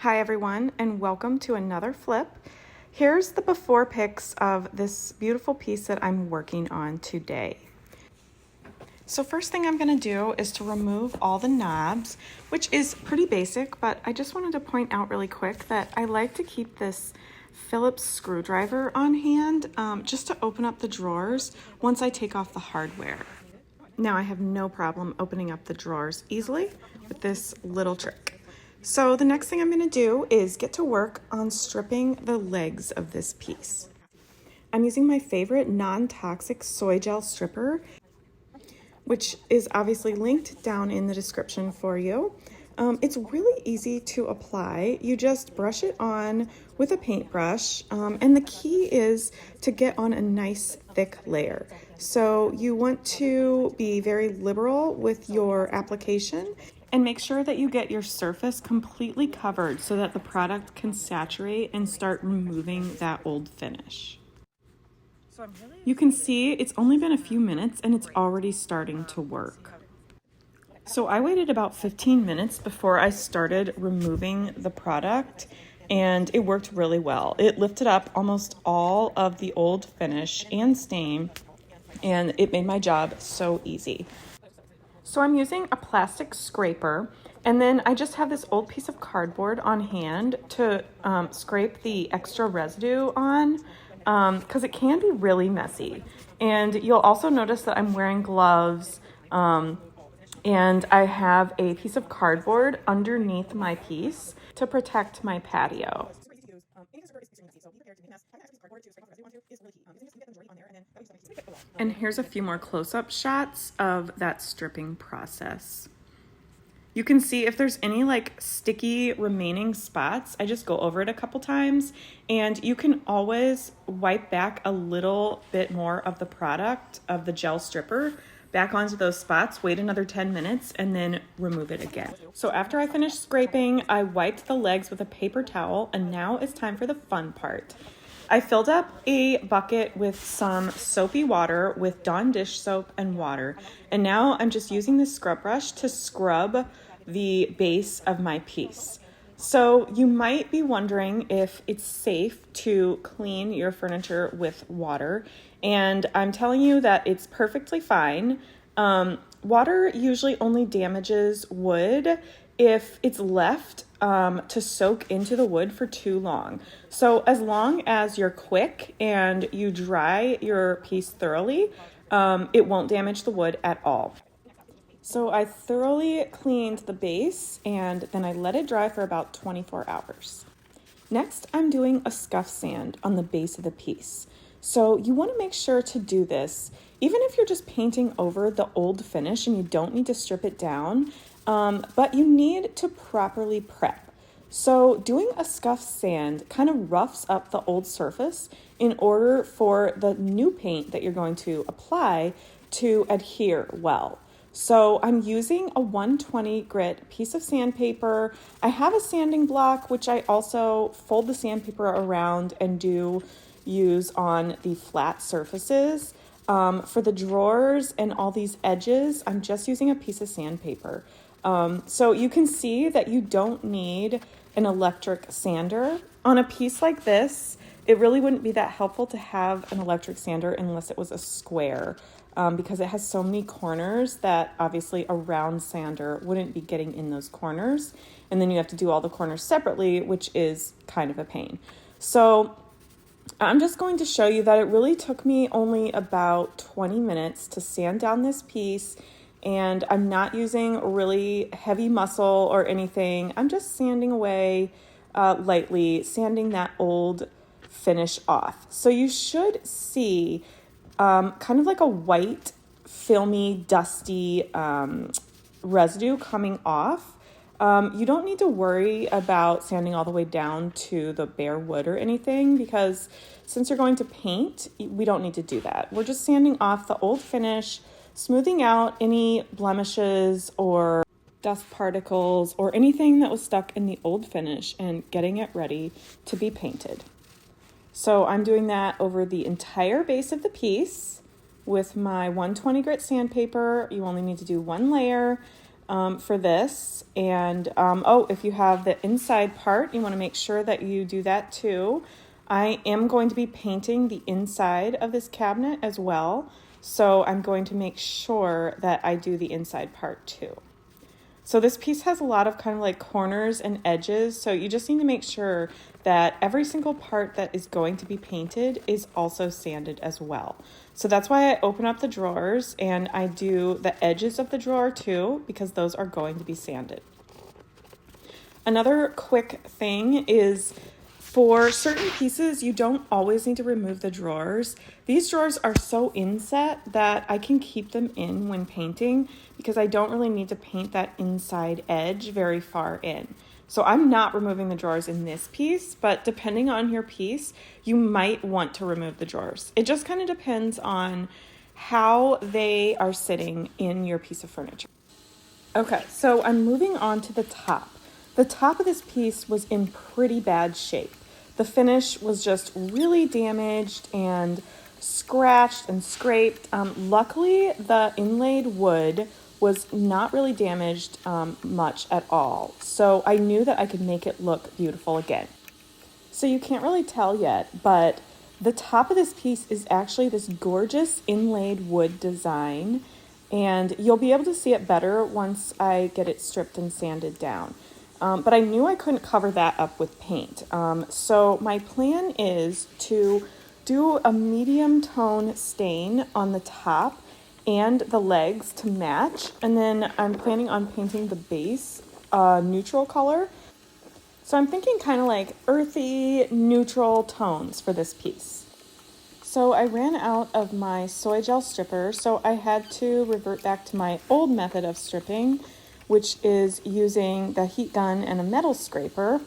Hi everyone, and welcome to another flip. Here's the before pics of this beautiful piece that I'm working on today. So first thing I'm going to do is to remove all the knobs, which is pretty basic, but I just wanted to point out really quick that I like to keep this Phillips screwdriver on hand just to open up the drawers once I take off the hardware. Now I have no problem opening up the drawers easily with this little trick. So the next thing I'm going to do is get to work on stripping the legs of this piece. I'm using my favorite non-toxic soy gel stripper, which is obviously linked down in the description for you. It's really easy to apply. You just brush it on with a paintbrush, and the key is to get on a nice thick layer. So you want to be very liberal with your application and make sure that you get your surface completely covered so that the product can saturate and start removing that old finish. You can see it's only been a few minutes and it's already starting to work. So I waited about 15 minutes before I started removing the product, and it worked really well. It lifted up almost all of the old finish and stain, and it made my job so easy. So I'm using a plastic scraper, and then I just have this old piece of cardboard on hand to scrape the extra residue on, because it can be really messy. And you'll also notice that I'm wearing gloves, and I have a piece of cardboard underneath my piece to protect my patio. And here's a few more close-up shots of that stripping process. You can see if there's any like sticky remaining spots, I just go over it a couple times, and you can always wipe back a little bit more of the product of the gel stripper back onto those spots, wait another 10 minutes, and then remove it again. So after I finished scraping, I wiped the legs with a paper towel, and now it's time for the fun part. I filled up a bucket with some soapy water with Dawn dish soap and water, and now I'm just using this scrub brush to scrub the base of my piece. So you might be wondering if it's safe to clean your furniture with water, and I'm telling you that it's perfectly fine. Water usually only damages wood if it's left to soak into the wood for too long. So as long as you're quick and you dry your piece thoroughly, it won't damage the wood at all. So I thoroughly cleaned the base, and then I let it dry for about 24 hours. Next, I'm doing a scuff sand on the base of the piece. So you want to make sure to do this, even if you're just painting over the old finish and you don't need to strip it down, but you need to properly prep. So doing a scuff sand kind of roughs up the old surface in order for the new paint that you're going to apply to adhere well. So I'm using a 120 grit piece of sandpaper. I have a sanding block, which I also fold the sandpaper around and do use on the flat surfaces. For the drawers and all these edges, I'm just using a piece of sandpaper. So you can see that you don't need an electric sander. On a piece like this, it really wouldn't be that helpful to have an electric sander unless it was a square, because it has so many corners that obviously a round sander wouldn't be getting in those corners. And then you have to do all the corners separately, which is kind of a pain. So I'm just going to show you that it really took me only about 20 minutes to sand down this piece, and I'm not using really heavy muscle or anything. I'm just sanding away lightly, sanding that old finish off. So you should see kind of like a white, filmy, dusty residue coming off. You don't need to worry about sanding all the way down to the bare wood or anything, because since you're going to paint, we don't need to do that. We're just sanding off the old finish, smoothing out any blemishes or dust particles or anything that was stuck in the old finish and getting it ready to be painted. So I'm doing that over the entire base of the piece with my 120 grit sandpaper. You only need to do one layer. for this. And oh, if you have the inside part, you want to make sure that you do that too. I am going to be painting the inside of this cabinet as well, so I'm going to make sure that I do the inside part too. So this piece has a lot of kind of like corners and edges, so you just need to make sure that every single part that is going to be painted is also sanded as well. So that's why I open up the drawers and I do the edges of the drawer too, because those are going to be sanded. Another quick thing is, for certain pieces, you don't always need to remove the drawers. These drawers are so inset that I can keep them in when painting because I don't really need to paint that inside edge very far in. So I'm not removing the drawers in this piece, but depending on your piece, you might want to remove the drawers. It just kind of depends on how they are sitting in your piece of furniture. Okay, so I'm moving on to the top. The top of this piece was in pretty bad shape. The finish was just really damaged and scratched and scraped. Luckily, the inlaid wood was not really damaged much at all. So I knew that I could make it look beautiful again. So you can't really tell yet, but the top of this piece is actually this gorgeous inlaid wood design. And you'll be able to see it better once I get it stripped and sanded down. But I knew I couldn't cover that up with paint. So my plan is to do a medium tone stain on the top and the legs to match. And then I'm planning on painting the base neutral color. So I'm thinking kind of like earthy, neutral tones for this piece. So I ran out of my soy gel stripper, so I had to revert back to my old method of stripping, which is using the heat gun and a metal scraper.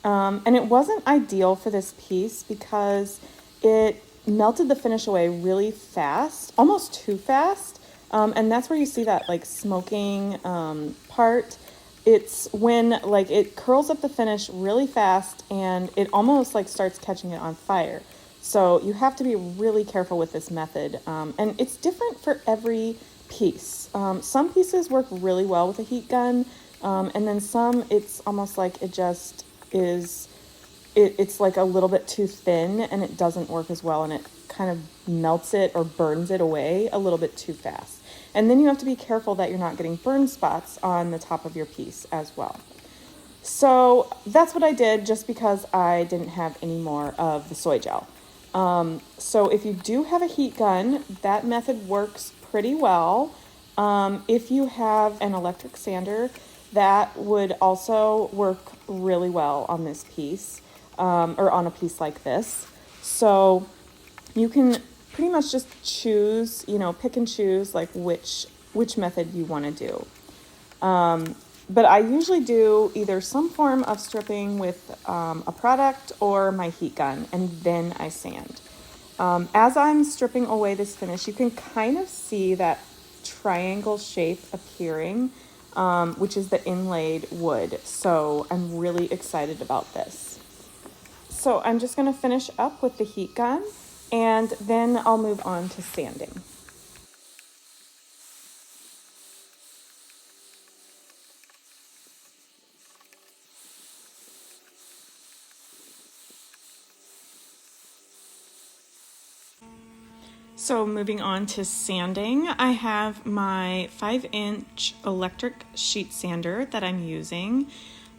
And it wasn't ideal for this piece because it melted the finish away really fast, almost too fast. And that's where you see that like smoking part. It's when like it curls up the finish really fast and it almost like starts catching it on fire. So you have to be really careful with this method. And it's different for every piece. Some pieces work really well with a heat gun, and then some it's almost like it just is, it's like a little bit too thin and it doesn't work as well and it kind of melts it or burns it away a little bit too fast. And then you have to be careful that you're not getting burn spots on the top of your piece as well. So that's what I did just because I didn't have any more of the soy gel. So if you do have a heat gun, that method works pretty well. If you have an electric sander, that would also work really well on this piece, or on a piece like this. So you can pretty much just choose, pick and choose like which method you want to do. But I usually do either some form of stripping with a product or my heat gun, and then I sand. As I'm stripping away this finish, you can kind of see that triangle shape appearing, which is the inlaid wood. So I'm really excited about this. So I'm just going to finish up with the heat gun, and then I'll move on to sanding. So moving on to sanding, I have my 5-inch electric sheet sander that I'm using.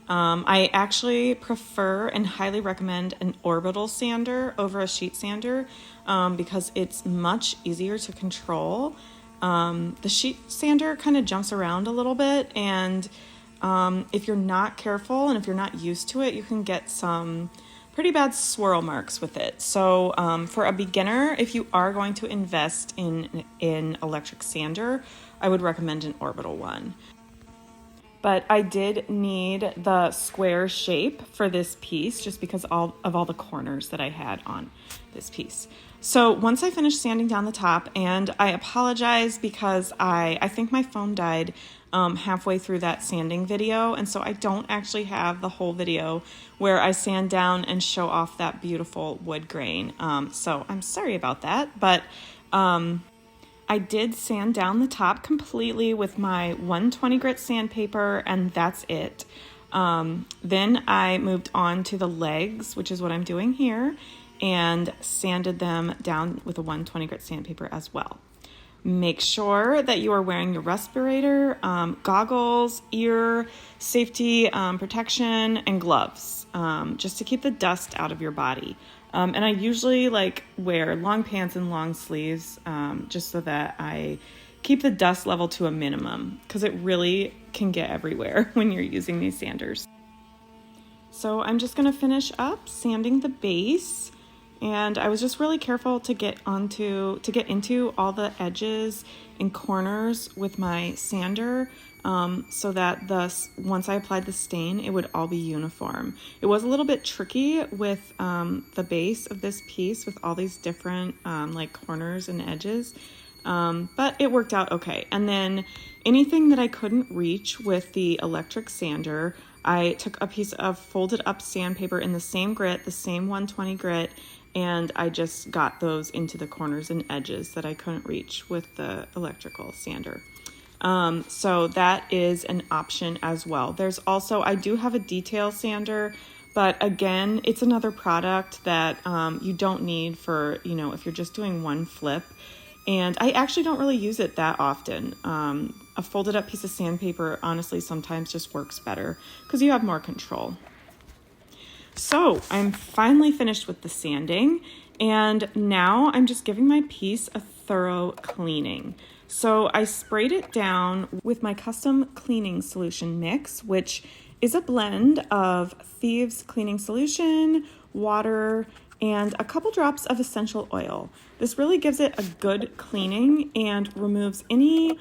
I actually prefer and highly recommend an orbital sander over a sheet sander because it's much easier to control. The sheet sander kind of jumps around a little bit, and if you're not careful and if you're not used to it, you can get some pretty bad swirl marks with it. So for a beginner, if you are going to invest in electric sander, I would recommend an orbital one. But I did need the square shape for this piece just because of all the corners that I had on this piece. So once I finished sanding down the top, and I apologize because I think my phone died halfway through that sanding video, and so I don't actually have the whole video where I sand down and show off that beautiful wood grain. So I'm sorry about that, but I did sand down the top completely with my 120 grit sandpaper, and that's it. Then I moved on to the legs, which is what I'm doing here, and sanded them down with a 120 grit sandpaper as well. Make sure that you are wearing your respirator, goggles, ear safety protection, and gloves, just to keep the dust out of your body. And I usually wear long pants and long sleeves, just so that I keep the dust level to a minimum, because it really can get everywhere when you're using these sanders. So I'm just going to finish up sanding the base. And I was just really careful to get into all the edges and corners with my sander, so that once I applied the stain, it would all be uniform. It was a little bit tricky with the base of this piece with all these different corners and edges, but it worked out okay. And then anything that I couldn't reach with the electric sander, I took a piece of folded up sandpaper in the same grit, the same 120 grit, and I just got those into the corners and edges that I couldn't reach with the electrical sander. So that is an option as well. There's also, I do have a detail sander, but again, it's another product that you don't need for, if you're just doing one flip. And I actually don't really use it that often. A folded up piece of sandpaper honestly sometimes just works better because you have more control. So I'm finally finished with the sanding, and now I'm just giving my piece a thorough cleaning. So I sprayed it down with my custom cleaning solution mix, which is a blend of Thieves cleaning solution, water, and a couple drops of essential oil. This really gives it a good cleaning and removes any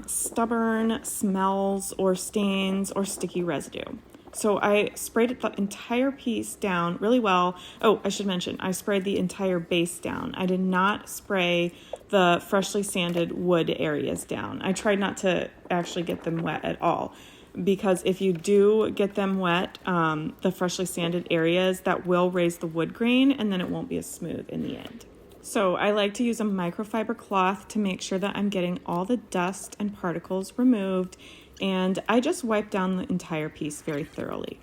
stubborn smells or stains or sticky residue. So I sprayed the entire piece down really well. Oh, I should mention, I sprayed the entire base down. I did not spray the freshly sanded wood areas down. I tried not to actually get them wet at all, because if you do get them wet, the freshly sanded areas, that will raise the wood grain, and then it won't be as smooth in the end. So I like to use a microfiber cloth to make sure that I'm getting all the dust and particles removed, and I just wipe down the entire piece very thoroughly.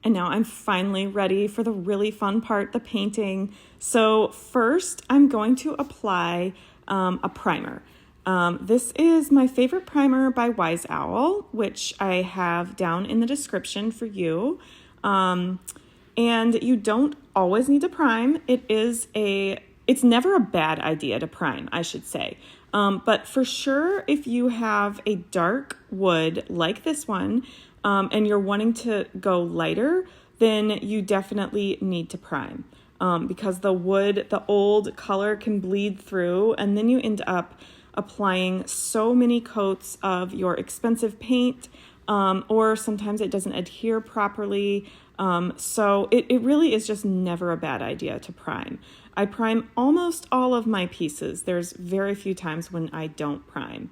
And now I'm finally ready for the really fun part, the painting. So first, I'm going to apply a primer. This is my favorite primer by Wise Owl, which I have down in the description for you. And you don't always need to prime. It's never a bad idea to prime, I should say. But for sure, if you have a dark wood like this one, and you're wanting to go lighter, then you definitely need to prime. Because the wood, the old color can bleed through, and then you end up applying so many coats of your expensive paint, or sometimes it doesn't adhere properly. So it really is just never a bad idea to prime. I prime almost all of my pieces. There's very few times when I don't prime.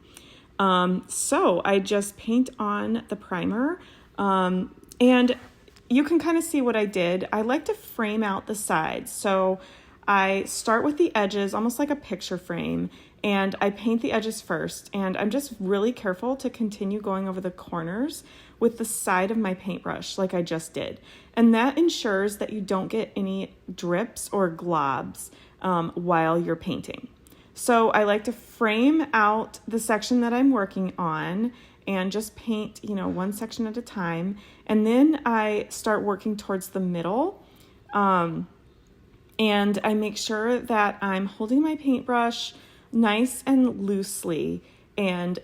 So I just paint on the primer, and you can kind of see what I did. I like to frame out the sides. So I start with the edges, almost like a picture frame, and I paint the edges first. And I'm just really careful to continue going over the corners with the side of my paintbrush like I just did. And that ensures that you don't get any drips or globs while you're painting. So I like to frame out the section that I'm working on and just paint, one section at a time. And then I start working towards the middle. And I make sure that I'm holding my paintbrush nice and loosely and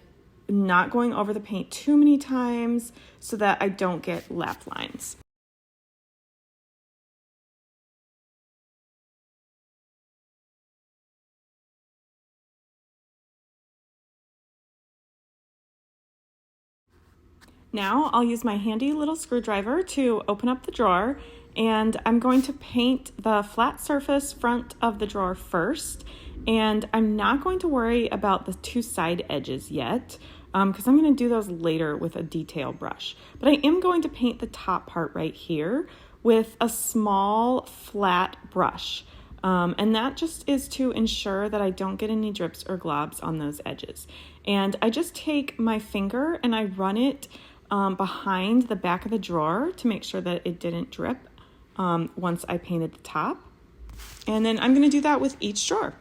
not going over the paint too many times so that I don't get lap lines. Now I'll use my handy little screwdriver to open up the drawer, and I'm going to paint the flat surface front of the drawer first, and I'm not going to worry about the two side edges yet, because I'm going to do those later with a detail brush. But I am going to paint the top part right here with a small flat brush. And that just is to ensure that I don't get any drips or globs on those edges. And I just take my finger and I run it behind the back of the drawer to make sure that it didn't drip once I painted the top. And then I'm going to do that with each drawer.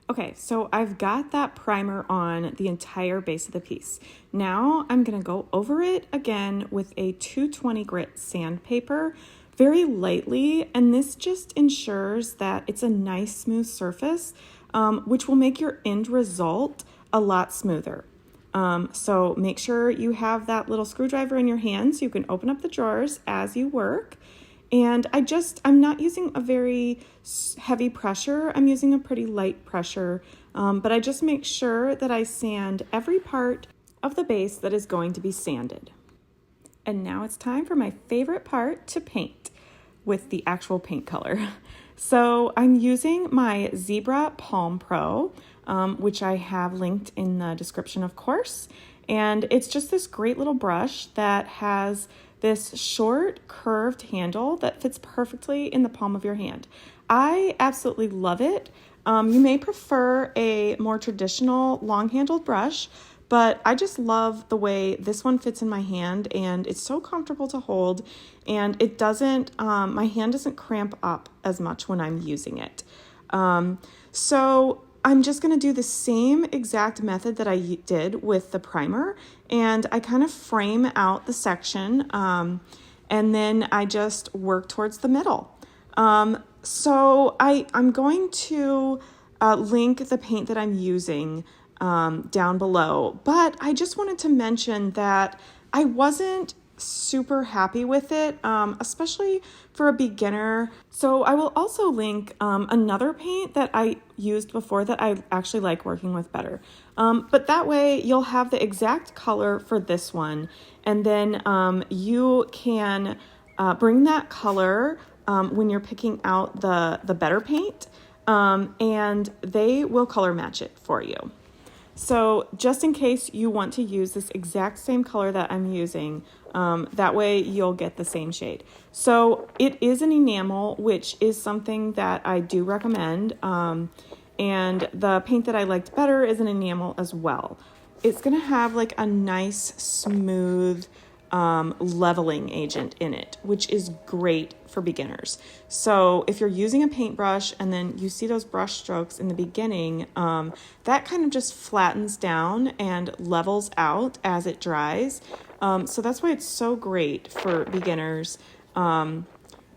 Okay, so I've got that primer on the entire base of the piece. Now I'm gonna go over it again with a 220 grit sandpaper very lightly, and this just ensures that it's a nice smooth surface, which will make your end result a lot smoother. So make sure you have that little screwdriver in your hand so you can open up the drawers as you work. And I'm not using a very heavy pressure. I'm using a pretty light pressure, but I just make sure that I sand every part of the base that is going to be sanded. And now it's time for my favorite part, to paint with the actual paint color. So I'm using my Zebra Palm Pro, which I have linked in the description, of course. And it's just this great little brush that has this short curved handle that fits perfectly in the palm of your hand. I absolutely love it. You may prefer a more traditional long-handled brush, but I just love the way this one fits in my hand, and it's so comfortable to hold, and it doesn't, my hand doesn't cramp up as much when I'm using it. So I'm just going to do the same exact method that I did with the primer, and I kind of frame out the section, and then I just work towards the middle. So I'm going to link the paint that I'm using down below, but I just wanted to mention that I wasn't super happy with it, especially for a beginner. So I will also link another paint that I used before that I actually like working with better. But that way you'll have the exact color for this one, and then you can bring that color when you're picking out the better paint, and they will color match it for you. So just in case you want to use this exact same color that I'm using, that way you'll get the same shade. So it is an enamel, which is something that I do recommend. And the paint that I liked better is an enamel as well. It's gonna have like a nice, smooth, leveling agent in it, which is great for beginners. So if you're using a paintbrush and then you see those brush strokes in the beginning, that kind of just flattens down and levels out as it dries. So that's why it's so great for beginners,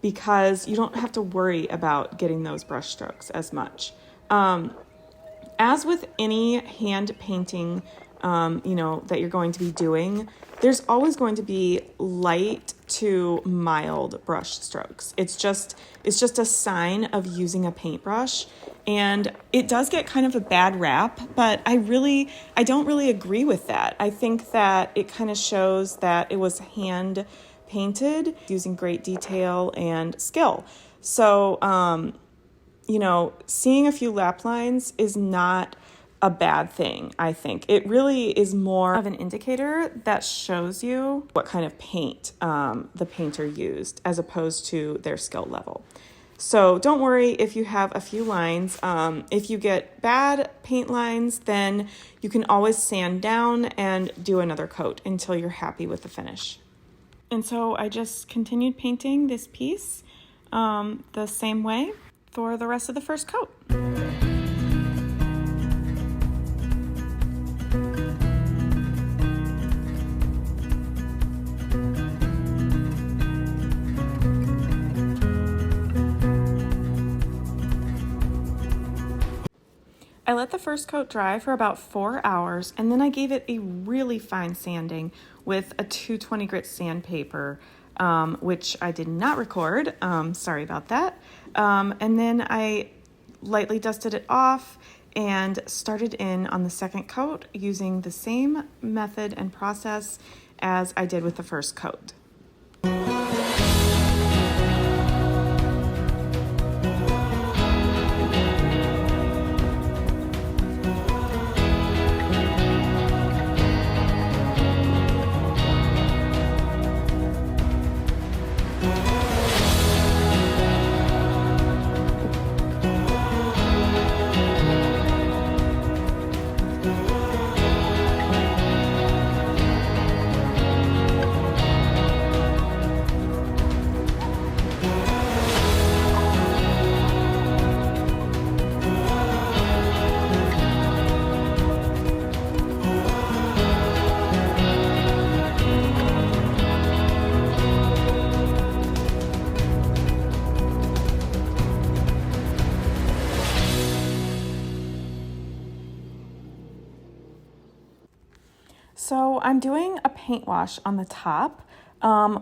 because you don't have to worry about getting those brush strokes as much. As with any hand painting, that you're going to be doing, there's always going to be light to mild brush strokes. It's just a sign of using a paintbrush, and it does get kind of a bad rap, but I don't really agree with that. I think that it kind of shows that it was hand painted using great detail and skill. So, seeing a few lap lines is not a bad thing, I think. It really is more of an indicator that shows you what kind of paint the painter used as opposed to their skill level. So don't worry if you have a few lines. If you get bad paint lines, then you can always sand down and do another coat until you're happy with the finish. And so I just continued painting this piece the same way for the rest of the first coat. I let the first coat dry for about 4 hours, and then I gave it a really fine sanding with a 220 grit sandpaper, which I did not record. Sorry about that. And then I lightly dusted it off and started in on the second coat using the same method and process as I did with the first coat. So I'm doing a paint wash on the top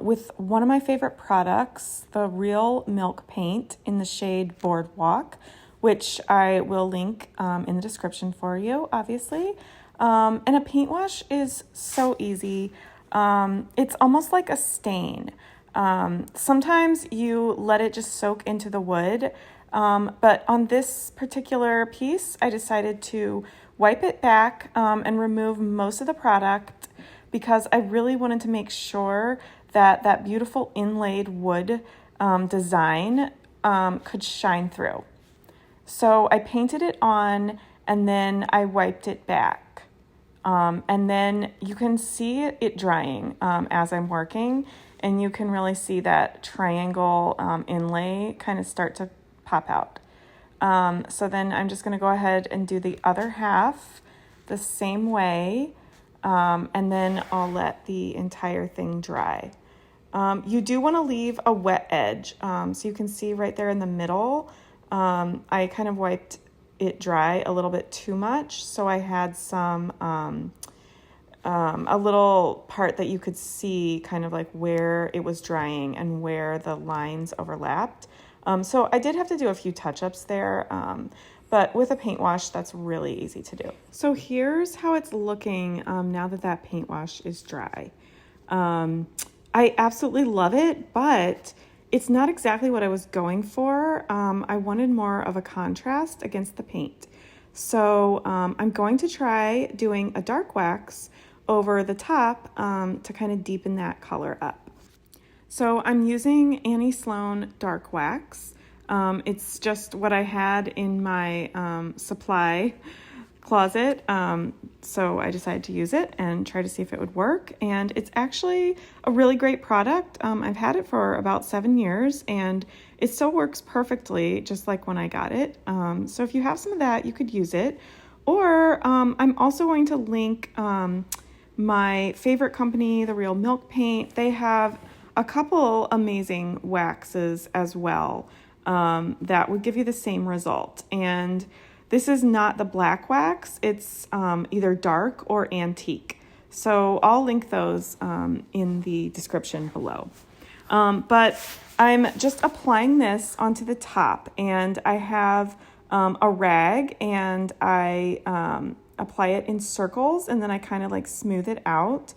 with one of my favorite products, the Real Milk Paint in the shade Boardwalk, which I will link in the description for you, obviously. And a paint wash is so easy. It's almost like a stain. Sometimes you let it just soak into the wood, but on this particular piece, I decided to wipe it back and remove most of the product because I really wanted to make sure that that beautiful inlaid wood design could shine through. So I painted it on and then I wiped it back. And then you can see it drying as I'm working, and you can really see that triangle inlay kind of start to pop out. So then I'm just going to go ahead and do the other half the same way, and then I'll let the entire thing dry. You do want to leave a wet edge, so you can see right there in the middle, I kind of wiped it dry a little bit too much, so I had some a little part that you could see kind of like where it was drying and where the lines overlapped. So I did have to do a few touch-ups there, but with a paint wash, that's really easy to do. So here's how it's looking now that that paint wash is dry. I absolutely love it, but it's not exactly what I was going for. I wanted more of a contrast against the paint. So I'm going to try doing a dark wax over the top to kind of deepen that color up. So I'm using Sloan dark wax. It's just what I had in my supply closet. So I decided to use it and try to see if it would work. And it's actually a really great product. I've had it for about 7 years and it still works perfectly, just like when I got it. So if you have some of that, you could use it. Or I'm also going to link my favorite company, the Real Milk Paint. They have a couple amazing waxes as well that would give you the same result. And this is not the black wax. It's either dark or antique. So I'll link those in the description below. But I'm just applying this onto the top, and I have a rag, and I apply it in circles, and then I kind of like smooth it out.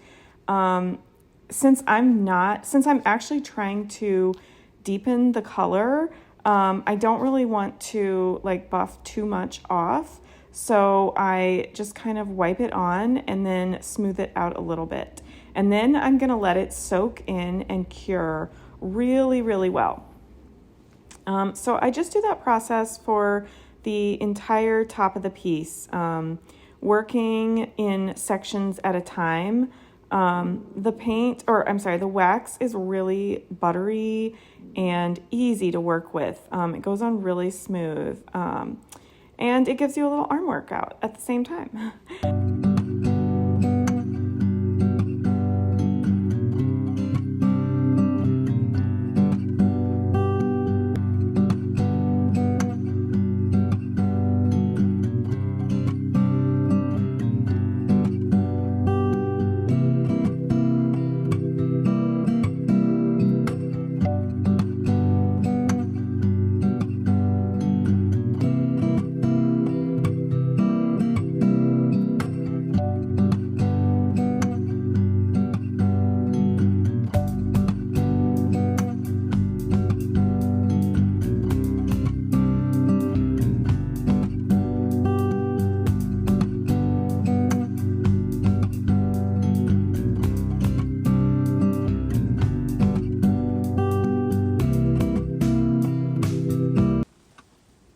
Since I'm actually trying to deepen the color, I don't really want to like buff too much off. So I just kind of wipe it on and then smooth it out a little bit. And then I'm gonna let it soak in and cure really, really well. So I just do that process for the entire top of the piece, working in sections at a time. The wax is really buttery and easy to work with. It goes on really smooth, and it gives you a little arm workout at the same time.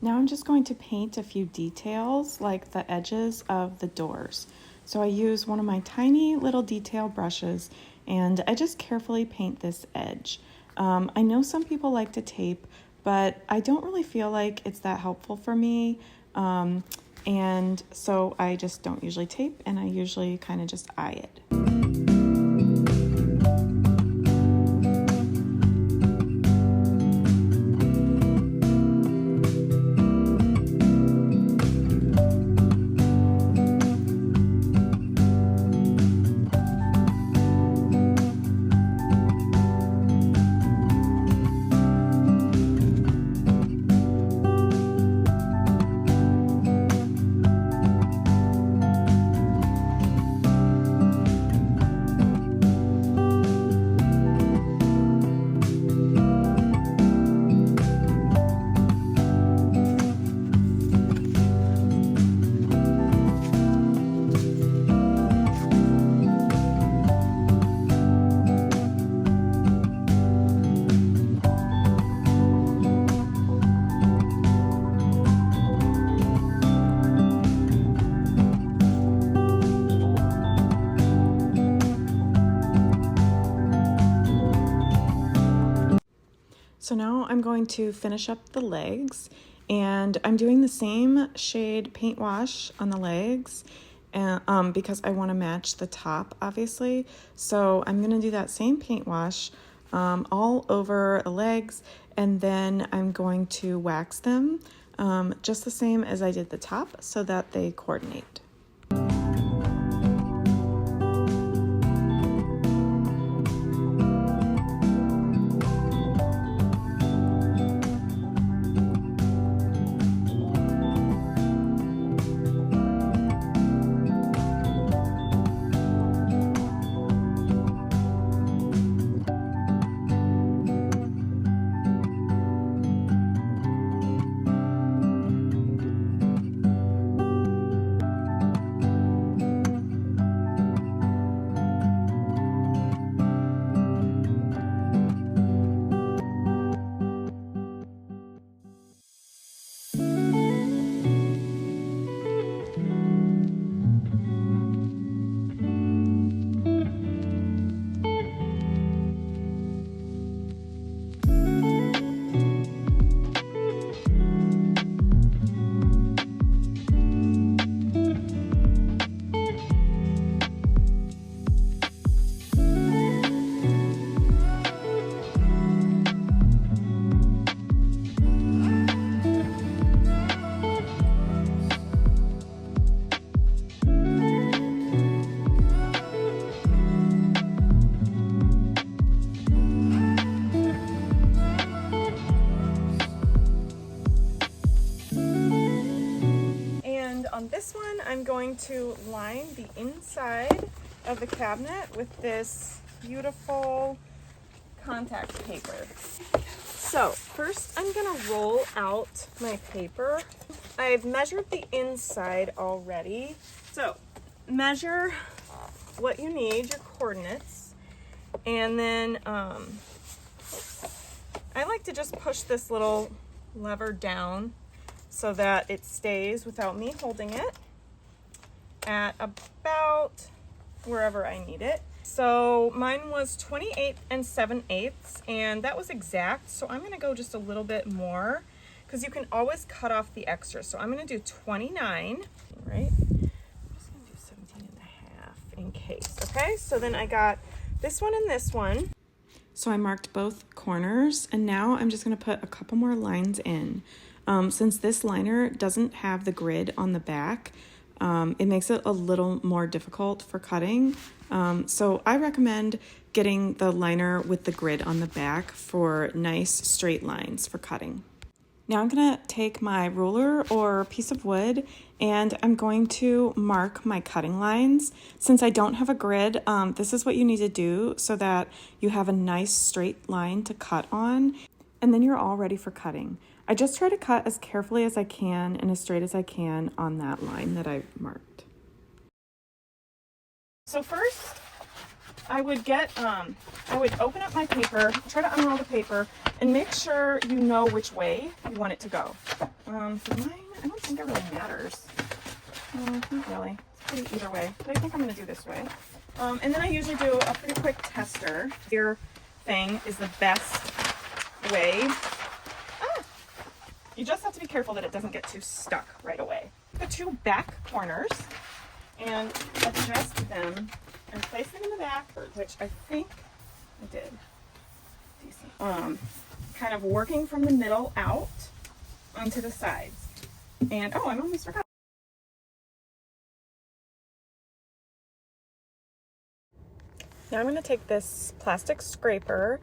Now I'm just going to paint a few details like the edges of the doors. So I use one of my tiny little detail brushes and I just carefully paint this edge. I know some people like to tape, but I don't really feel like it's that helpful for me. And so I just don't usually tape, and I usually kind of just eye it. So now I'm going to finish up the legs, and I'm doing the same shade paint wash on the legs because I want to match the top, obviously. So I'm going to do that same paint wash all over the legs, and then I'm going to wax them just the same as I did the top so that they coordinate. On this one, I'm going to line the inside of the cabinet with this beautiful contact paper. So first I'm gonna roll out my paper I've measured the inside already. So measure what you need, your coordinates, and then I like to just push this little lever down so that it stays without me holding it at about wherever I need it. So mine was 28 7/8, and that was exact. So I'm gonna go just a little bit more because you can always cut off the extra. So I'm gonna do 29, right? I'm just gonna do 17.5 in case, okay? So then I got this one and this one. So I marked both corners, and now I'm just gonna put a couple more lines in. Since this liner doesn't have the grid on the back, it makes it a little more difficult for cutting. So I recommend getting the liner with the grid on the back for nice straight lines for cutting. Now I'm gonna take my ruler or piece of wood and I'm going to mark my cutting lines. Since I don't have a grid, this is what you need to do so that you have a nice straight line to cut on, and then you're all ready for cutting. I just try to cut as carefully as I can and as straight as I can on that line that I marked. So first, I would open up my paper, try to unroll the paper, and make sure you know which way you want it to go. For mine, I don't think it really matters. Not really. It's pretty either way, but I think I'm going to do this way. And then I usually do a pretty quick tester. Your thing is the best way. You just have to be careful that it doesn't get too stuck right away. The two back corners and adjust them and place them in the back, which I think I did decent. Kind of working from the middle out onto the sides. And oh, I almost forgot. Now I'm going to take this plastic scraper.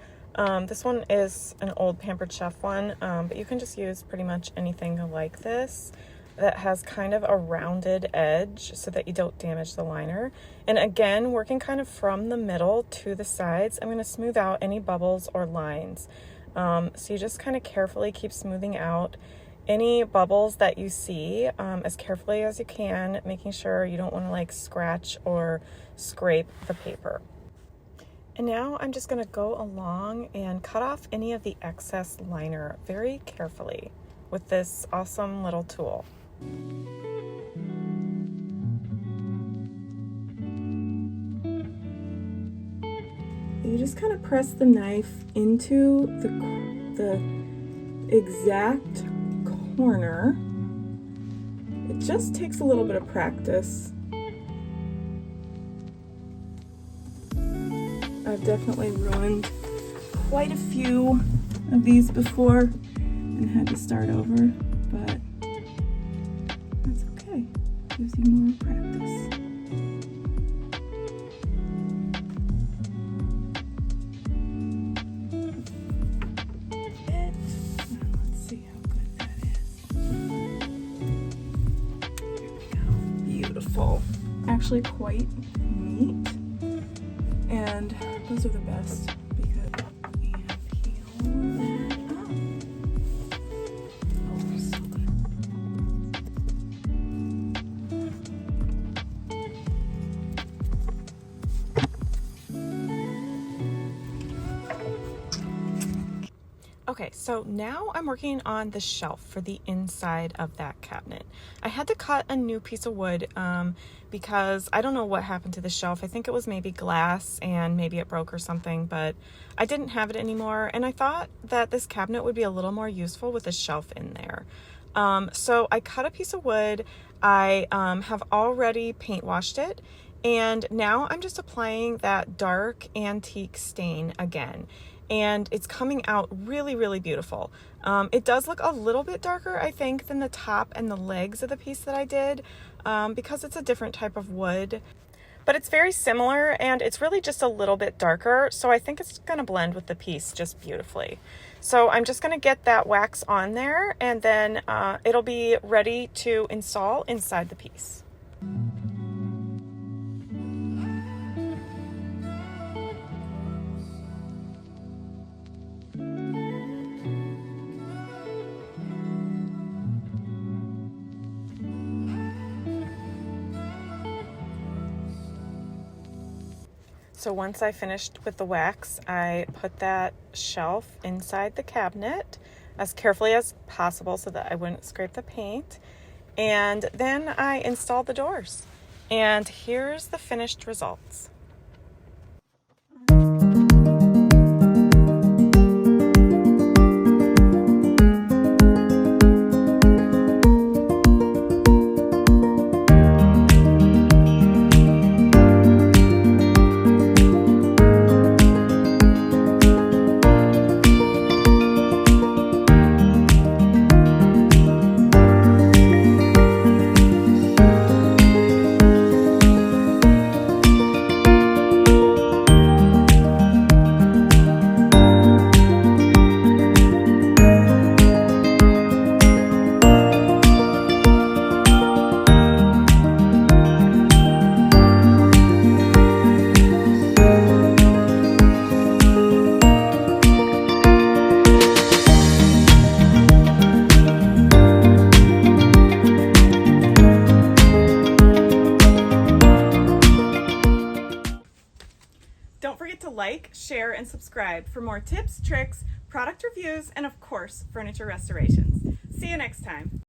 This one is an old Pampered Chef one, but you can just use pretty much anything like this that has kind of a rounded edge so that you don't damage the liner. And again, working kind of from the middle to the sides, I'm going to smooth out any bubbles or lines. So you just kind of carefully keep smoothing out any bubbles that you see as carefully as you can, making sure you don't want to like scratch or scrape the paper. And now I'm just going to go along and cut off any of the excess liner very carefully with this awesome little tool. You just kind of press the knife into the exact corner. It just takes a little bit of practice. I've definitely ruined quite a few of these before and had to start over, but that's okay. Gives you more practice. Let's see how good that is. There we go. Beautiful. Actually quite neat. And those are the best because and peel that up. Oh, so good. Okay, so now I'm working on the shelf for the inside of that cabinet. I had to cut a new piece of wood because I don't know what happened to the shelf. I think it was maybe glass and maybe it broke or something, but I didn't have it anymore. And I thought that this cabinet would be a little more useful with a shelf in there. So I cut a piece of wood. I have already paint washed it. And now I'm just applying that dark antique stain again. And it's coming out really, really beautiful. It does look a little bit darker, I think, than the top and the legs of the piece that I did because it's a different type of wood. But it's very similar and it's really just a little bit darker. So I think it's going to blend with the piece just beautifully. So I'm just going to get that wax on there and then it'll be ready to install inside the piece. So once I finished with the wax, I put that shelf inside the cabinet as carefully as possible so that I wouldn't scrape the paint. And then I installed the doors. And here's the finished results. Don't forget to like, share, and subscribe for more tips, tricks, product reviews, and of course, furniture restorations. See you next time.